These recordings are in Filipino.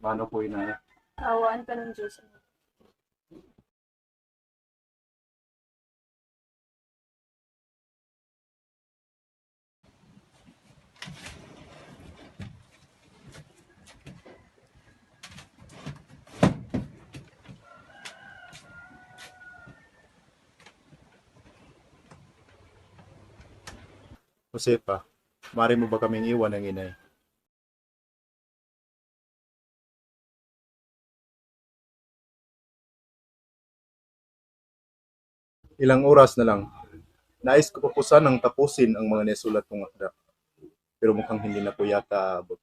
Paano po inay? Kaawaan ka ng Diyos. Josepa, maaari mo ba kaming iwan ng inay? Ilang oras na lang. Nais ko pa po sanang tapusin ang mga nasulat kong akda. Pero mukhang hindi na po yata aabot.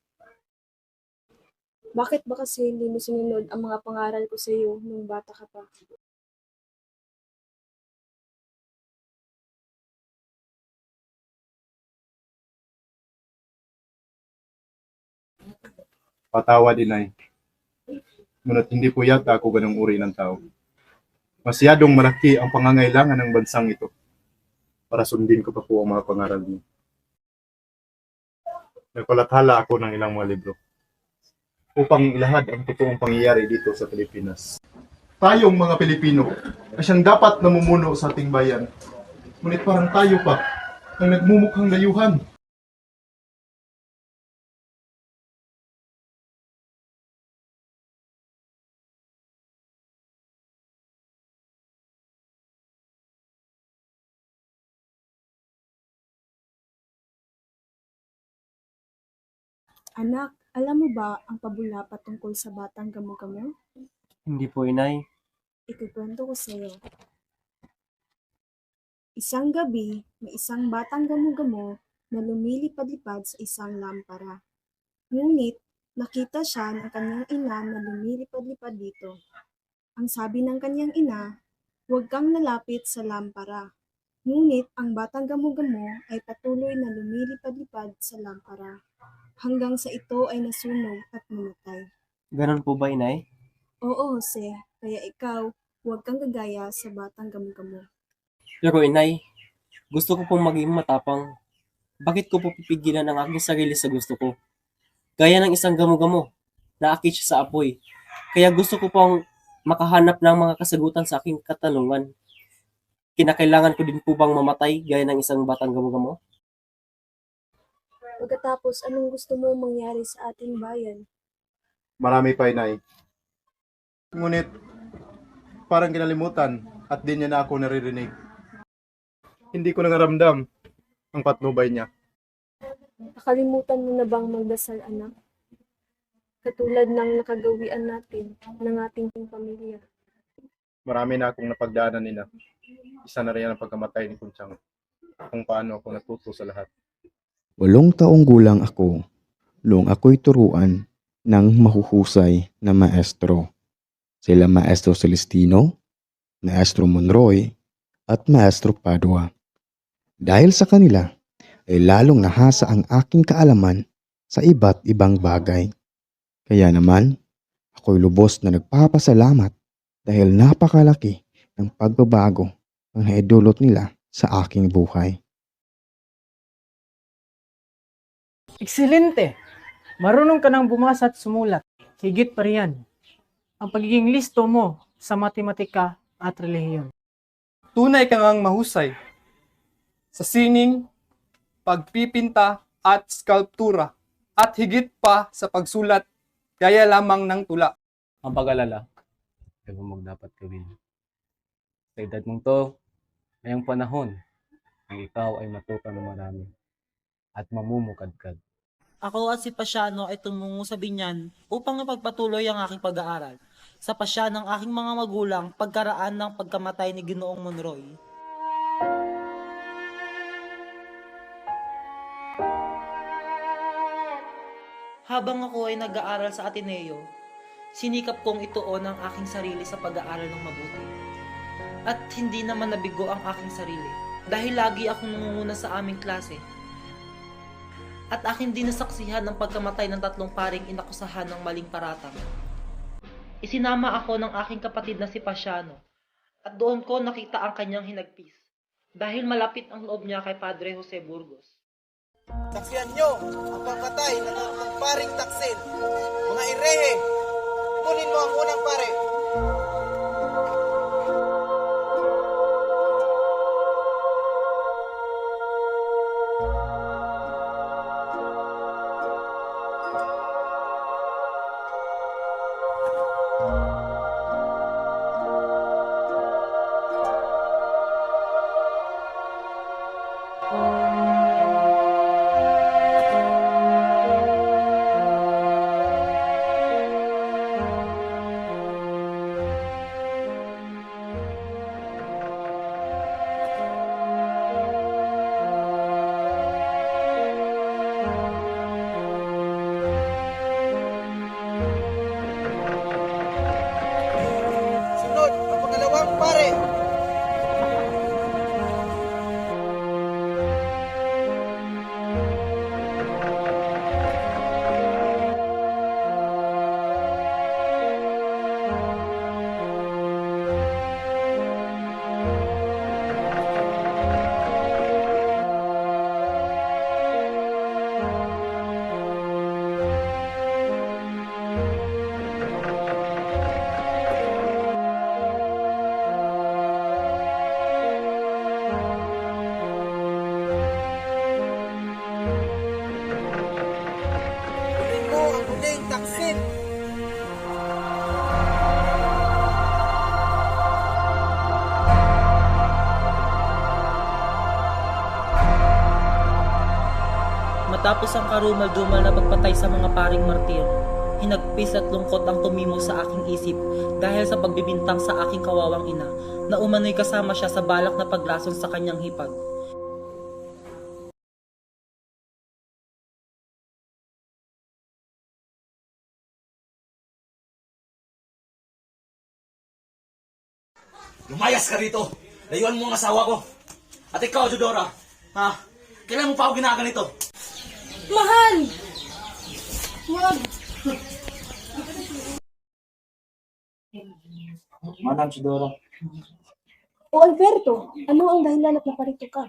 Bakit ba kasi hindi mo sinunod ang mga pangaral ko sa iyo nung bata ka pa? Patawad inay. Ngunit hindi po yata ako ganong uri ng tao. Masyadong malaki ang pangangailangan ng bansang ito para sundin ko pa po ang mga pangaral niyo. Nagpalathala ako ng ilang mga libro upang ilahad ang totoong pangyayari dito sa Pilipinas. Tayong mga Pilipino ay siyang dapat namumuno sa ating bayan. Ngunit parang tayo pa ang nagmumukhang dayuhan. Anak, alam mo ba ang pabula patungkol sa batang gamo-gamo? Hindi po, inay. Ikukwento ko sa iyo. Isang gabi, may isang batang gamo-gamo na lumilipad-lipad sa isang lampara. Ngunit, nakita siya ng kanyang ina na lumilipad-lipad dito. Ang sabi ng kanyang ina, huwag kang lalapit sa lampara. Ngunit ang batang gamo-gamo ay patuloy na lumilipad-lipad sa lampara hanggang sa ito ay nasunog at namatay. Ganon po ba, inay? Oo, Jose, kaya ikaw, huwag kang gagaya sa batang gamo-gamo. Pero, inay, gusto ko pong maging matapang. Bakit ko po pipigilan ang aking sarili sa gusto ko? Gaya ng isang gamo-gamo, naakit siya sa apoy. Kaya gusto ko pong makahanap ng mga kasagutan sa aking katanungan. Kinakailangan ko din po bang mamatay gaya ng isang batang gamo-gamo? Pagkatapos, anong gusto mo mangyari sa ating bayan? Marami pa inay. Ngunit parang kinalimutan at di niya na ako naririnig. Hindi ko nangaramdam ang patnubay niya. Nakalimutan mo na bang magdasal, anak? Katulad ng nakagawian natin ng ating pamilya. Marami na akong napagdaanan nila. Isa na rin ang pagkamatay ni Kunchang. Kung paano ako natuto sa lahat. 8 taong gulang ako noong ako'y turuan ng mahuhusay na maestro. Sila Maestro Celestino, Maestro Monroy, at Maestro Padua. Dahil sa kanila, ay lalong nahasa ang aking kaalaman sa iba't ibang bagay. Kaya naman, ako'y lubos na nagpapasalamat dahil napakalaki ng pagbabago ang naidulot nila sa aking buhay. Ekselente! Marunong ka nang bumasa at sumulat. Higit pa riyan, ang pagiging listo mo sa matematika at relihiyon. Tunay ka ngang mahusay sa sining, pagpipinta at skulptura at higit pa sa pagsulat gaya lamang ng tula. Ang pag-alala ay dapat gawin. Sa edad mong to, ngayong panahon, ang ikaw ay matuto ng marami at mamumukadkad. Ako at si Pasiano ay tumungo sa binyan upang ipagpatuloy ang aking pag-aaral sa pasya ng aking mga magulang pagkaraan ng pagkamatay ni Ginoong Monroy. Habang ako ay nag-aaral sa Ateneo, sinikap kong ituon ang aking sarili sa pag-aaral ng mabuti. At hindi naman nabigo ang aking sarili dahil lagi akong nangunguna sa aming klase. At aking dinasaksihan ang pagkamatay ng 3 paring inakusahan ng maling paratang. Isinama ako ng aking kapatid na si Pasiano at doon ko nakita ang kanyang hinagpis dahil malapit ang loob niya kay Padre Jose Burgos. Saksihan nyo ang pagpatay ng paring taksil, mga irehe, kunin mo ang unang pare. Sunod, ang pangalawang pare. Kunin mo ang huling taksin. Matapos ang karumal-dumal na pagpatay sa mga paring martir, hinagpis at lungkot ang tumimo sa aking isip dahil sa pagbibintang sa aking kawawang ina na umano'y kasama siya sa balak na paglason sa kanyang hipag. Lumayas ka rito. Layuan mo ang asawa ko. At ikaw, Judora. Ha? Kailan mo pa ako ginaganito? Mahal! Wag! Manang Judora. O Alberto, ano ang dahilan at naparito ka?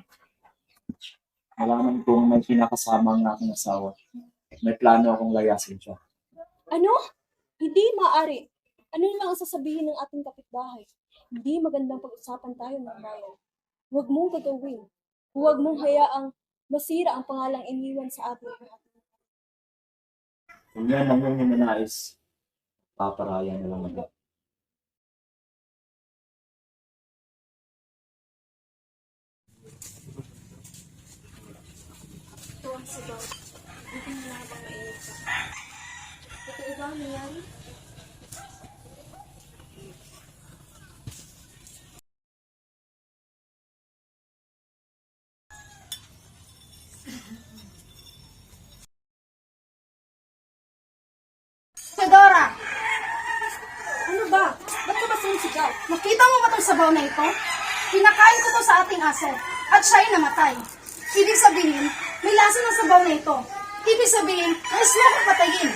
Malaman kong may pinakasama ang aking asawa. May plano akong layasin siya. Ano? Hindi maaari. Ano lang ang sasabihin ng ating kapitbahay? Hindi magandang pag-usapan tayo ng bayan. Huwag mong gagawin. Huwag mong hayaang masira ang pangalang iniwan sa atin. Kung yan ang iyong hinanais, paparaya na lang ako. Ito ang sabaw. Hindi mo na habang mainit ka. Totoo ba ang nangyari? Fedora, Ano ba? Ba't ka ba sumisigaw? nakita mo ba itong sabaw na ito? Pinakain ko to sa ating aso at siya'y namatay. Ibig sabihin, may lasa ng sabaw na ito. Ibig sabihin, nais mo akong patayin.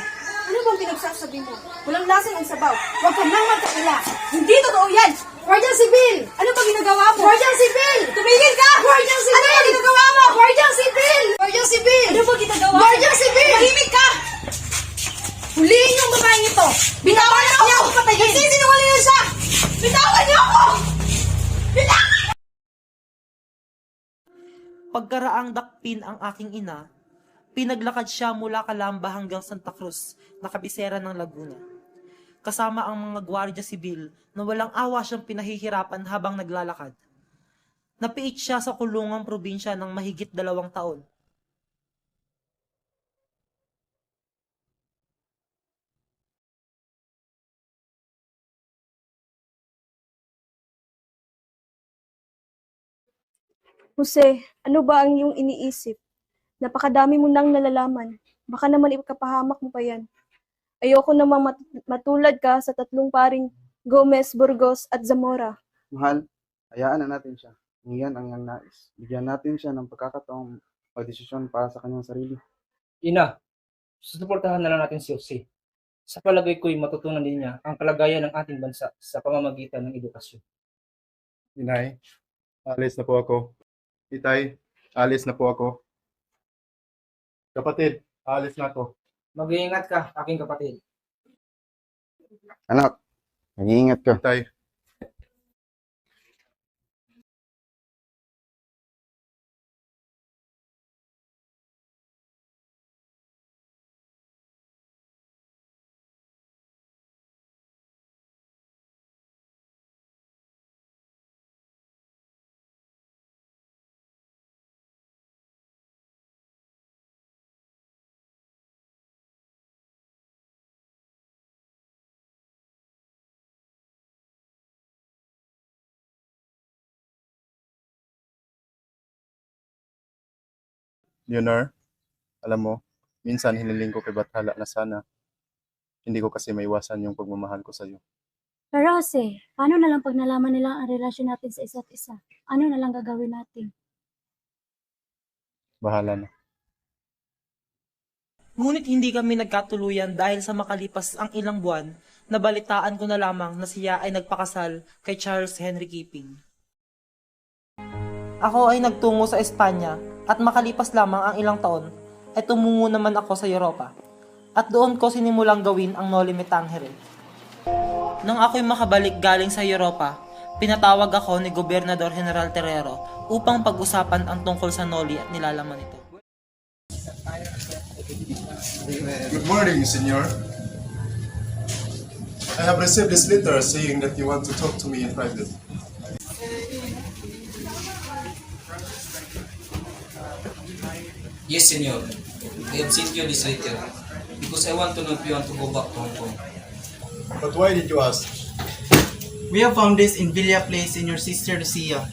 Ano bang pinagsasabi mo? Walang lasing ang sabaw. Huwag ka nang magkaila. Hindi totoo yan! Guardian Civil! Ano ba ginagawa mo? Guardian Civil! Tumigil ka! Guardian Civil! Ano ba ginagawa mo? Guardian Civil! Guardian Civil! Ano ba ginagawa mo? Guardian Civil! Mahimik ka! Huliin yung babaeng ito! Bitawan niyo ako! Patayin! Nagsisinungalingan siya! Bitawan niyo ako! Bitawan! Pagkaraang dakpin ang aking ina, pinaglakad siya mula Calamba hanggang Santa Cruz na kabisera ng Laguna. Kasama ang mga gwardiya sibil na walang awa siyang pinahihirapan habang naglalakad. Napiit siya sa kulungang probinsya ng mahigit 2 taon. Jose, ano ba ang iyong iniisip? Napakadami mo nang nalalaman. Baka naman ikapahamak mo pa yan. Ayoko namang matulad ka sa 3 paring Gomez, Burgos at Zamora. Mahal, hayaan na natin siya. Kung yan ang iyang nais. Bigyan natin siya ng pagkakataong pagdesisyon para sa kanyang sarili. Ina, susuportahan na lang natin si Jose. Sa palagay ko'y matutunan din niya ang kalagayan ng ating bansa sa pamamagitan ng edukasyon. Inay, alis na po ako. Itay, alis na po ako. Kapatid, alis na ako. Mag-iingat ka, aking kapatid. Anak, mag-iingat ka. Tay. Leonor, alam mo, minsan hiniling ko kay Bathala na sana hindi ko kasi maiwasan yung pagmamahal ko sa'yo. Pero Jose, paano na lang pag nalaman nila ang relasyon natin sa isa't isa? Ano na lang gagawin natin? Bahala na. Ngunit hindi kami nagkatuluyan dahil sa makalipas ang ilang buwan, nabalitaan ko na lamang na siya ay nagpakasal kay Charles Henry Keeping. Ako ay nagtungo sa Espanya at makalipas lamang ang ilang taon ay tumungo naman ako sa Europa. At doon ko sinimulang gawin ang Noli Me Tangere. Nang ako'y makabalik galing sa Europa, pinatawag ako ni Gobernador General Terrero upang pag-usapan ang tungkol sa Noli at nilalaman nito. Good morning, Senor. I have received this letter saying that you want to talk to me in private. Yes, Senor. I have sent you this letter because I want to know if you want to go back to Hong Kong. But why did you ask? We have found this in Villa Place in your sister Lucia.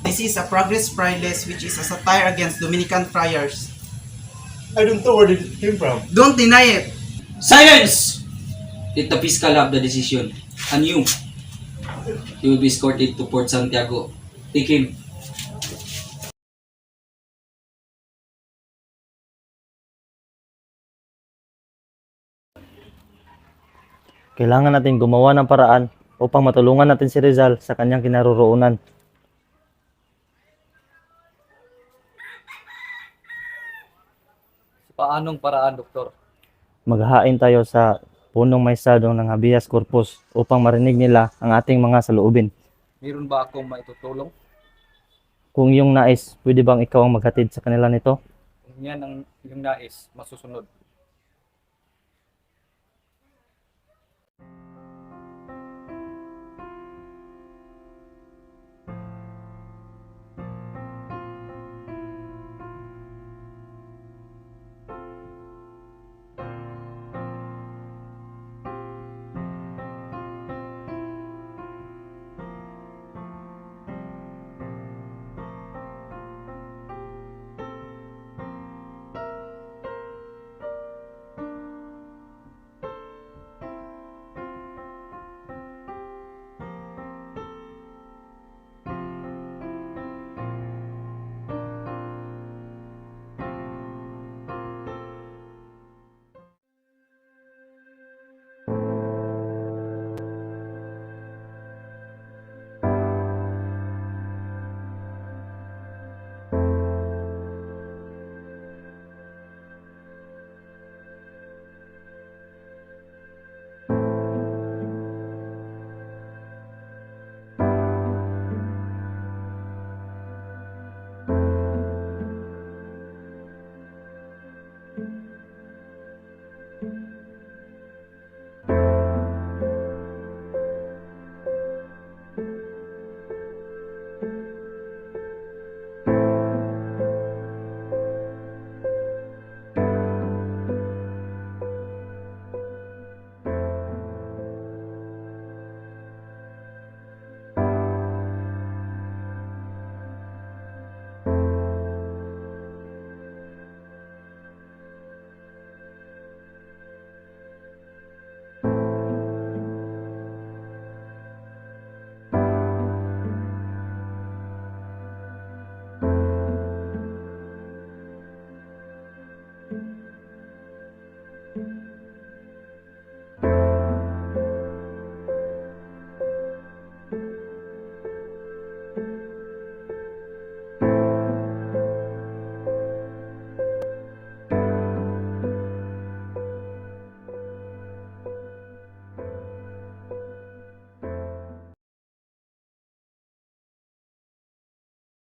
This is a Progress Friarless which is a satire against Dominican friars. I don't know where it came from. Don't deny it! Silence! Let the fiscal have the decision. And you will be escorted to Port Santiago. Take him. Kailangan natin gumawa ng paraan upang matulungan natin si Rizal sa kanyang kinaroroonan. Paanong paraan, Doktor? Maghahain tayo sa punong may sadong ng habeas corpus upang marinig nila ang ating mga saloobin. Mayroon ba akong maitutulong? Kung yung nais, pwede bang ikaw ang maghatid sa kanila nito? Kung yan ang iyong nais, masusunod.